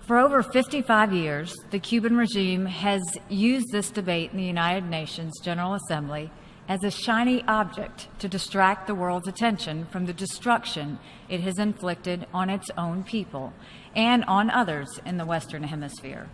For over 55 years, the Cuban regime has used this debate in the United Nations General Assembly as a shiny object to distract the world's attention from the destruction it has inflicted on its own people and on others in the Western Hemisphere.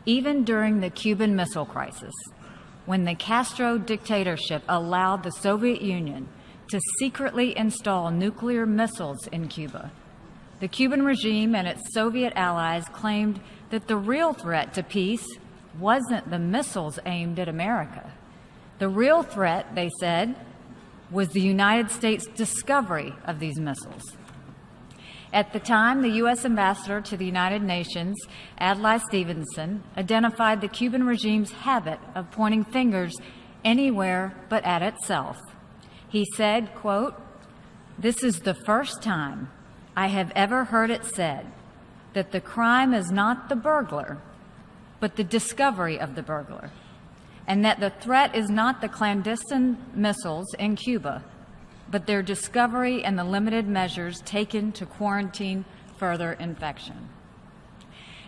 Even during the Cuban Missile Crisis, when the Castro dictatorship allowed the Soviet Union to secretly install nuclear missiles in Cuba, the Cuban regime and its Soviet allies claimed that the real threat to peace wasn't the missiles aimed at America. The real threat, they said, was the United States' discovery of these missiles. At the time, the U.S. ambassador to the United Nations, Adlai Stevenson, identified the Cuban regime's habit of pointing fingers anywhere but at itself. He said, quote, "This is the first time I have ever heard it said that the crime is not the burglar, but the discovery of the burglar, and that the threat is not the clandestine missiles in Cuba, but their discovery and the limited measures taken to quarantine further infection."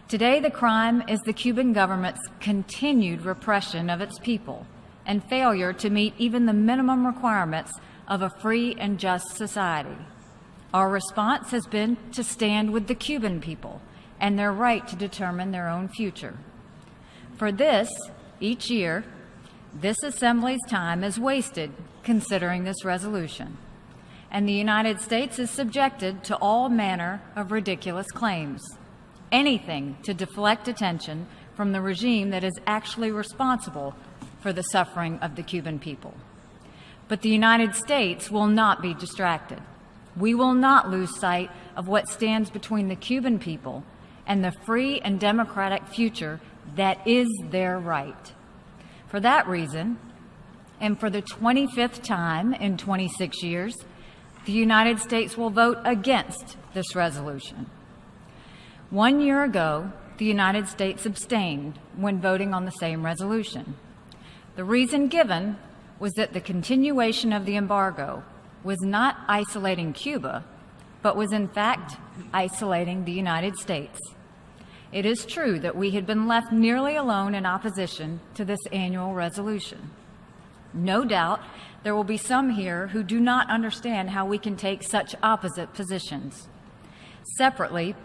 Today, the crime is the Cuban government's continued repression of its people and failure to meet even the minimum requirements of a free and just society. Our response has been to stand with the Cuban people and their right to determine their own future. For this, each year, this Assembly's time is wasted considering this resolution, and the United States is subjected to all manner of ridiculous claims, anything to deflect attention from the regime that is actually responsible for the suffering of the Cuban people. But the United States will not be distracted. We will not lose sight of what stands between the Cuban people and the free and democratic future that is their right. For that reason, and for the 25th time in 26 years, the United States will vote against this resolution. 1 year ago, the United States abstained when voting on the same resolution. The reason given was that the continuation of the embargo was not isolating Cuba, but was in fact isolating the United States. It is true that we had been left nearly alone in opposition to this annual resolution. No doubt there will be some here who do not understand how we can take such opposite positions, separated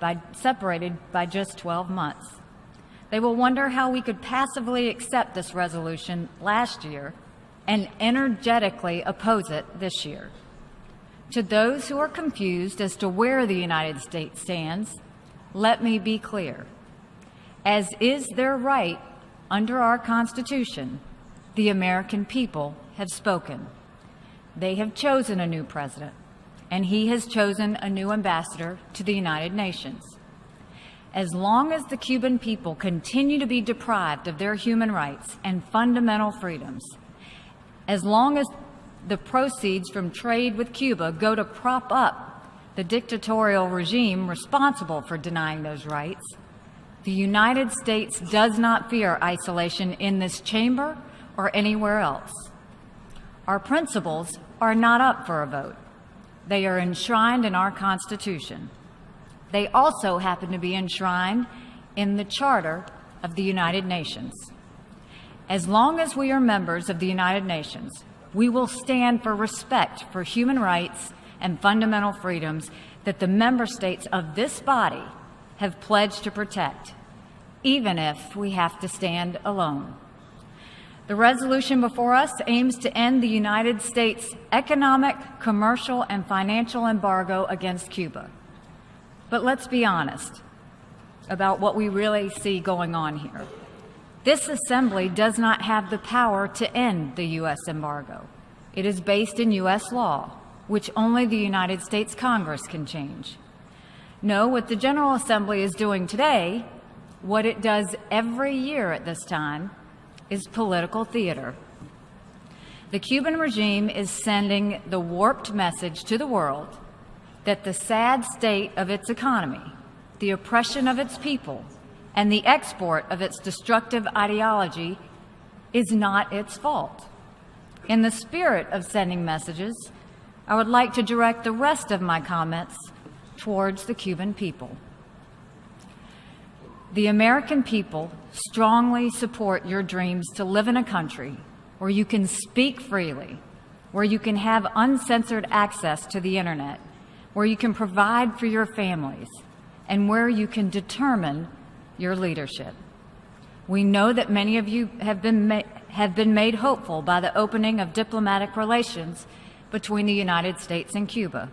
by just 12 months. They will wonder how we could passively accept this resolution last year and energetically oppose it this year. To those who are confused as to where the United States stands, let me be clear. As is their right under our Constitution, the American people have spoken. They have chosen a new president, and he has chosen a new ambassador to the United Nations. As long as the Cuban people continue to be deprived of their human rights and fundamental freedoms, as long as the proceeds from trade with Cuba go to prop up the dictatorial regime responsible for denying those rights, the United States does not fear isolation in this chamber or anywhere else. Our principles are not up for a vote. They are enshrined in our Constitution. They also happen to be enshrined in the Charter of the United Nations. As long as we are members of the United Nations, we will stand for respect for human rights and fundamental freedoms that the member states of this body have pledged to protect, even if we have to stand alone. The resolution before us aims to end the United States' economic, commercial, and financial embargo against Cuba. But let's be honest about what we really see going on here. This Assembly does not have the power to end the U.S. embargo. It is based in U.S. law, which only the United States Congress can change. No, what the General Assembly is doing today, what it does every year at this time, is political theater. The Cuban regime is sending the warped message to the world that the sad state of its economy, the oppression of its people, and the export of its destructive ideology is not its fault. In the spirit of sending messages, I would like to direct the rest of my comments towards the Cuban people. The American people strongly support your dreams to live in a country where you can speak freely, where you can have uncensored access to the internet, where you can provide for your families, and where you can determine your leadership. We know that many of you have been made hopeful by the opening of diplomatic relations between the United States and Cuba.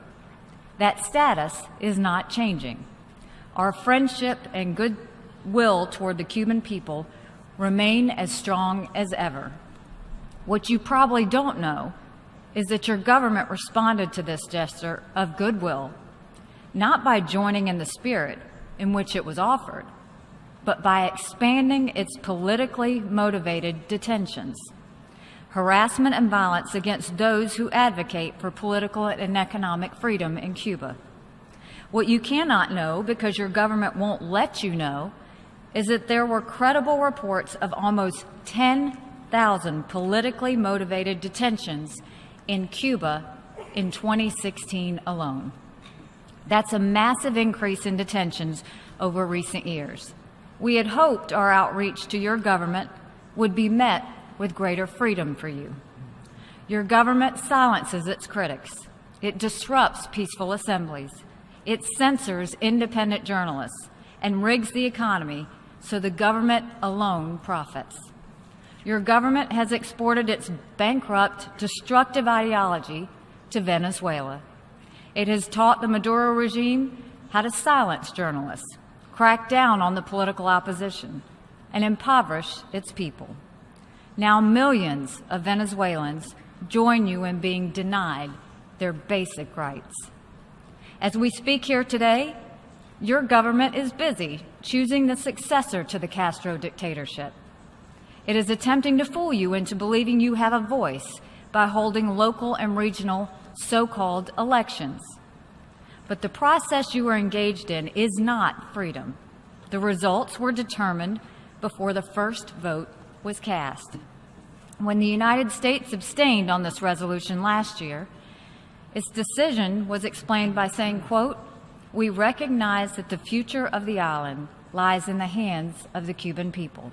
That status is not changing. Our friendship and goodwill toward the Cuban people remain as strong as ever. What you probably don't know is that your government responded to this gesture of goodwill, not by joining in the spirit in which it was offered, but by expanding its politically motivated detentions, harassment and violence against those who advocate for political and economic freedom in Cuba. What you cannot know, because your government won't let you know, is that there were credible reports of almost 10,000 politically motivated detentions in Cuba in 2016 alone. That's a massive increase in detentions over recent years. We had hoped our outreach to your government would be met with greater freedom for you. Your government silences its critics. It disrupts peaceful assemblies. It censors independent journalists and rigs the economy so the government alone profits. Your government has exported its bankrupt, destructive ideology to Venezuela. It has taught the Maduro regime how to silence journalists, crack down on the political opposition, and impoverish its people. Now millions of Venezuelans join you in being denied their basic rights. As we speak here today, your government is busy choosing the successor to the Castro dictatorship. It is attempting to fool you into believing you have a voice by holding local and regional so-called elections. But the process you are engaged in is not freedom. The results were determined before the first vote was cast. When the United States abstained on this resolution last year, its decision was explained by saying, quote, "We recognize that the future of the island lies in the hands of the Cuban people."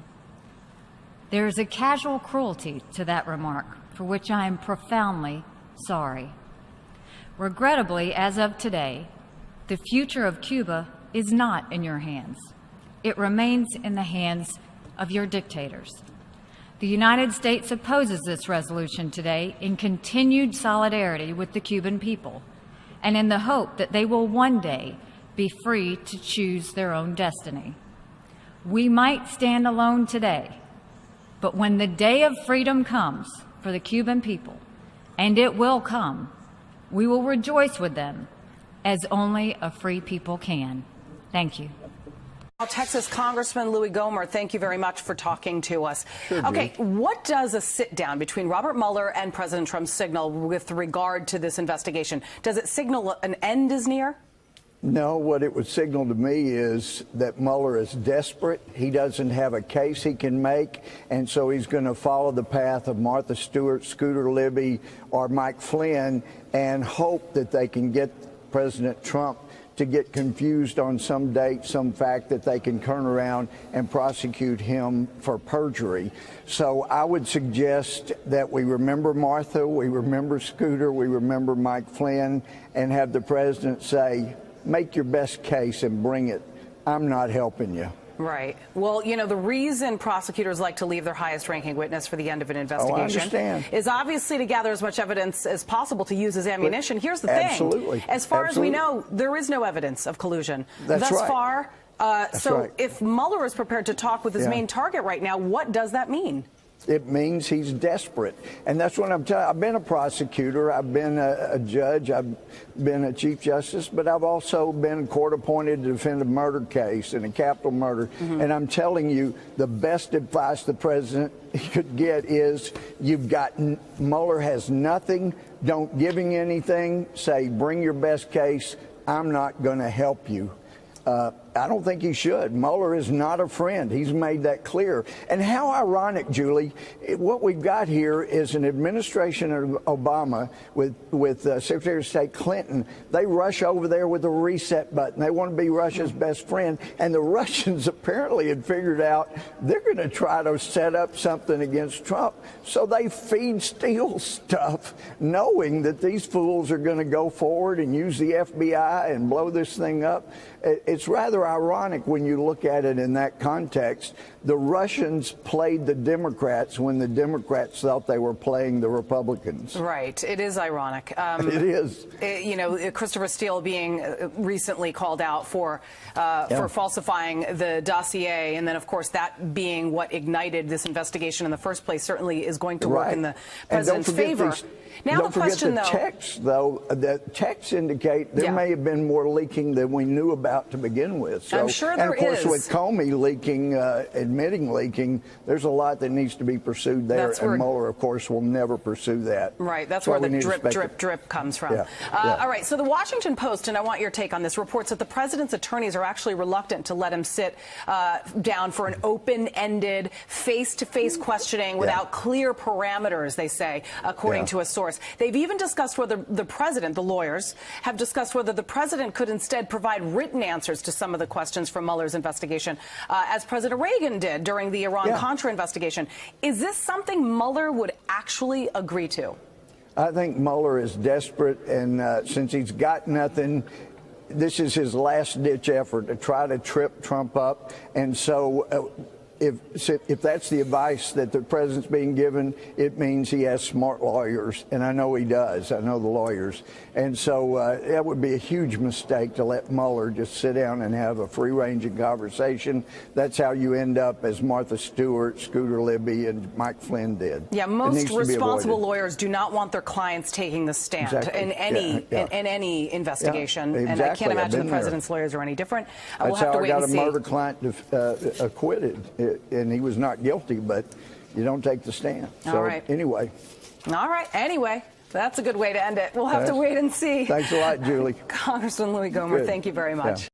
There is a casual cruelty to that remark, for which I am profoundly sorry. Regrettably, as of today, the future of Cuba is not in your hands. It remains in the hands of your dictators. The United States opposes this resolution today in continued solidarity with the Cuban people and in the hope that they will one day be free to choose their own destiny. We might stand alone today, but when the day of freedom comes for the Cuban people, and it will come, we will rejoice with them as only a free people can. Thank you. Texas Congressman Louis Gohmert, thank you very much for talking to us. Sure, okay, what does a sit-down between Robert Mueller and President Trump signal with regard to this investigation? Does it signal an end is near? No, what it would signal to me is that Mueller is desperate. He doesn't have a case he can make, and so he's going to follow the path of Martha Stewart, Scooter Libby, or Mike Flynn and hope that they can get President Trump to get confused on some date, some fact that they can turn around and prosecute him for perjury. So I would suggest that we remember Martha, we remember Scooter, we remember Mike Flynn, and have the president say, make your best case and bring it. I'm not helping you. Right. Well, you know, the reason prosecutors like to leave their highest-ranking witness for the end of an investigation is obviously to gather as much evidence as possible to use as ammunition. But here's the thing. Absolutely. As far as we know, there is no evidence of collusion thus far. So if Mueller is prepared to talk with his main target right now, what does that mean? It means he's desperate. And that's what I'm telling you. I've been a prosecutor. I've been a judge. I've been a chief justice. But I've also been court appointed to defend a murder case and a capital murder. And I'm telling you, the best advice the president could get is Mueller has nothing. Don't give him anything. Say, bring your best case. I'm not going to help you. I don't think he should. Mueller is not a friend. He's made that clear. And how ironic, Julie, what we've got here is an administration of Obama with Secretary of State Clinton. They rush over there with a reset button. They want to be Russia's best friend. And the Russians apparently had figured out they're going to try to set up something against Trump. So they feed Steele stuff, knowing that these fools are going to go forward and use the FBI and blow this thing up. It's rather ironic when you look at it in that context. The Russians played the Democrats when the Democrats thought they were playing the Republicans. Right. It is ironic. It is. You know, Christopher Steele being recently called out for falsifying the dossier, and then, of course, that being what ignited this investigation in the first place certainly is going to work in the president's favor. Now the question, though, the texts indicate there may have been more leaking than we knew about to begin with. So, I'm sure there is. And of course, with Comey leaking, admitting leaking, there's a lot that needs to be pursued there. And Mueller, of course, will never pursue that. Right. That's where the drip comes from. All right. So the Washington Post, and I want your take on this, reports that the president's attorneys are actually reluctant to let him sit down for an open-ended, face-to-face questioning without clear parameters, they say, according to a source. They've even discussed whether the president, the lawyers, have discussed whether the president could instead provide written answers to some of the questions from Mueller's investigation, as President Reagan did during the Iran-Contra investigation. Is this something Mueller would actually agree to? I think Mueller is desperate, and since he's got nothing, this is his last-ditch effort to try to trip Trump up. And so if that's the advice that the president's being given, it means he has smart lawyers, and I know he does. I know the lawyers. And so that would be a huge mistake to let Mueller just sit down and have a free-ranging conversation. That's how you end up as Martha Stewart, Scooter Libby, and Mike Flynn did. Yeah, most responsible lawyers do not want their clients taking the stand in any investigation. And I can't imagine the president's lawyers are any different. We'll have to wait and see. That's how I got a murder client acquitted. And he was not guilty, but you don't take the stand. So anyway. All right. Anyway, that's a good way to end it. We'll have to wait and see. Thanks a lot, Julie. Congressman Louis Gohmert, thank you very much.